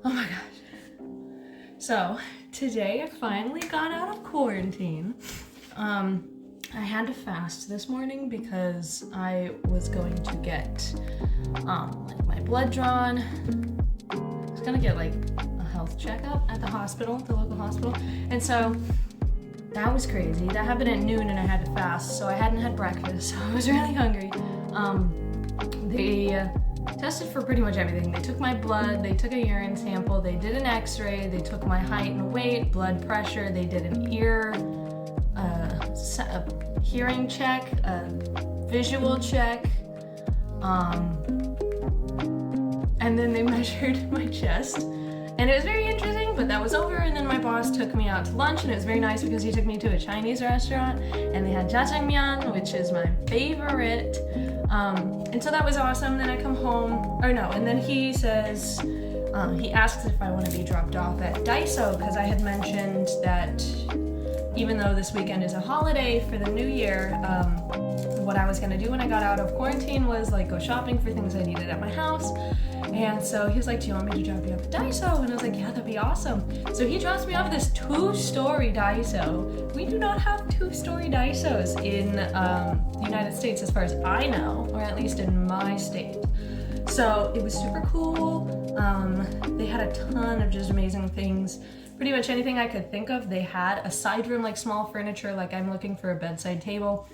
Oh my gosh. So, today I finally got out of quarantine. I had to fast this morning because I was going to get like my blood drawn. I was gonna get like a health checkup at the hospital, the local hospital. And so that was crazy. That happened at noon and I had to fast, so I hadn't had breakfast, so I was really hungry. They tested for pretty much everything. They took my blood, they took a urine sample, they did an x-ray, they took my height and weight, blood pressure, they did an ear, a hearing check, a visual check, and then they measured my chest. And it was very interesting, but that was over, and then my boss took me out to lunch, and it was very nice because he took me to a Chinese restaurant, and they had jjajangmyeon, which is my favorite. And so that was awesome. Then I come home, and then he says, he asks if I want to be dropped off at Daiso, because I had mentioned that even though this weekend is a holiday for the new year, what I was gonna do when I got out of quarantine was like go shopping for things I needed at my house. And so he was like, do you want me to drop you off at Daiso? And I was like, yeah, that'd be awesome. So he drops me off at this 2-story Daiso. We do not have 2-story Daisos in the United States as far as I know, or at least in my state. So it was super cool. They had a ton of just amazing things. Pretty much anything I could think of, they had. Aside from like small furniture, like I'm looking for a bedside table.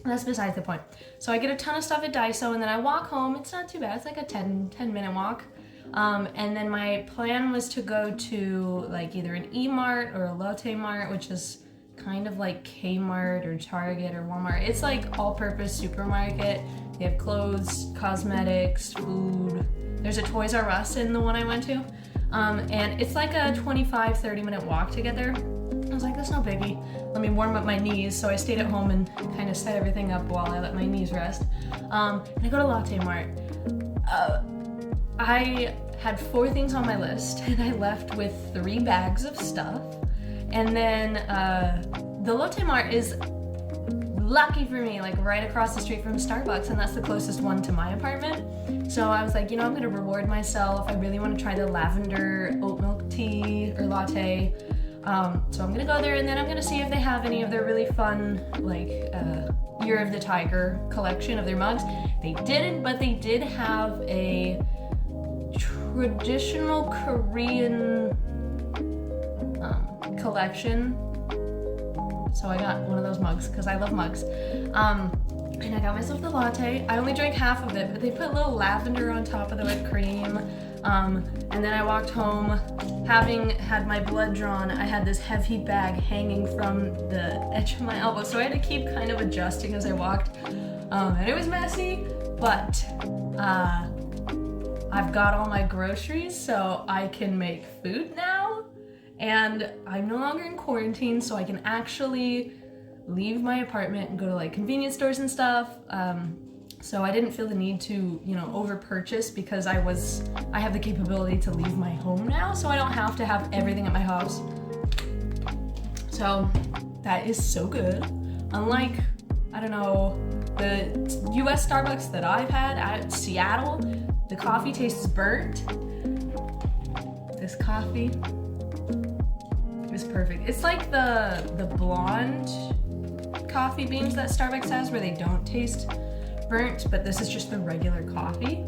That's besides the point. So I get a ton of stuff at Daiso, and then I walk home. It's not too bad. It's like a 10-minute walk. And then my plan was to go to like either an E-Mart or a Lotte Mart, which is kind of like Kmart or Target or Walmart. It's like all-purpose supermarket. They have clothes, cosmetics, food. There's a Toys R Us in the one I went to. And it's like a 25-30 minute walk to get there. I was like, that's no biggie. Let me warm up my knees. So I stayed at home and kind of set everything up while I let my knees rest. And I go to Lotte Mart. I had 4 things on my list and I left with 3 bags of stuff. And then the Lotte Mart is lucky for me, like right across the street from Starbucks, and that's the closest one to my apartment. So I was like, I'm gonna reward myself. I really want to try the lavender oat milk tea or latte. So I'm gonna go there, and then I'm gonna see if they have any of their really fun, like Year of the Tiger collection of their mugs. They didn't, but they did have a traditional Korean collection. So I got one of those mugs because I love mugs. And I got myself the latte. I only drank half of it, but they put a little lavender on top of the whipped cream. And then I walked home, having had my blood drawn. I had this heavy bag hanging from the edge of my elbow, so I had to keep kind of adjusting as I walked. And it was messy, but I've got all my groceries, so I can make food now. And I'm no longer in quarantine, so I can actually leave my apartment and go to like convenience stores and stuff. So I didn't feel the need to, over purchase because I have the capability to leave my home now, so I don't have to have everything at my house. So that is so good. Unlike, the US Starbucks that I've had at Seattle, the coffee tastes burnt. This coffee is perfect. It's like the blonde coffee beans that Starbucks has where they don't taste burnt, but this is just the regular coffee.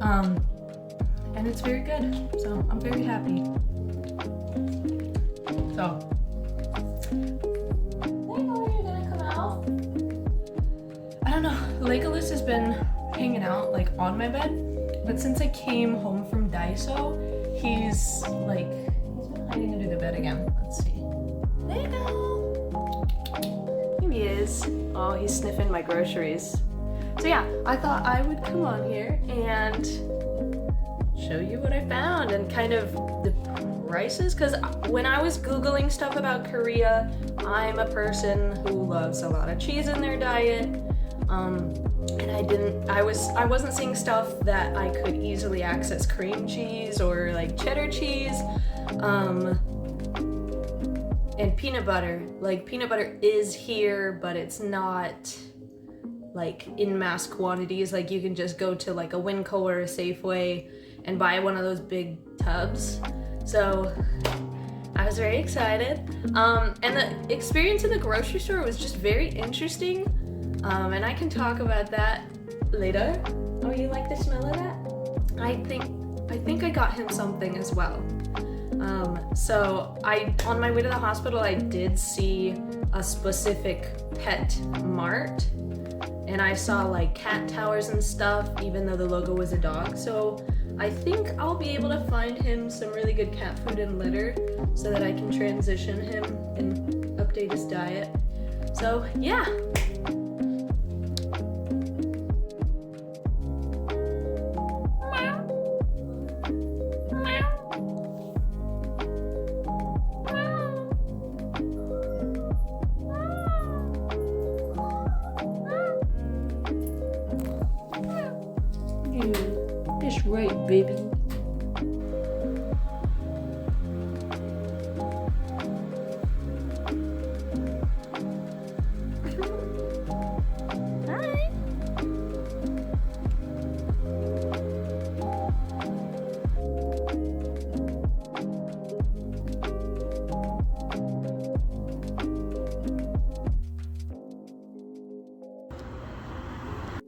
And it's very good. So I'm very happy. So Lego, are you gonna come out? I don't know. Legolas has been hanging out like on my bed, but since I came home from Daiso, he's been hiding under the bed again. Let's see. Lego! Here he is. Oh, he's sniffing my groceries. So yeah, I thought I would come on here and show you what I found and kind of the prices, because when I was Googling stuff about Korea, I'm a person who loves a lot of cheese in their diet. And I wasn't seeing stuff that I could easily access cream cheese or like cheddar cheese. And peanut butter. Like, peanut butter is here, but it's not like in mass quantities. Like, you can just go to like a Winco or a Safeway and buy one of those big tubs. So I was very excited. And the experience in the grocery store was just very interesting. And I can talk about that later. Oh, you like the smell of that? I think I got him something as well. So on my way to the hospital, I did see a specific pet mart, and I saw like cat towers and stuff, even though the logo was a dog. So I think I'll be able to find him some really good cat food and litter so that I can transition him and update his diet. So yeah.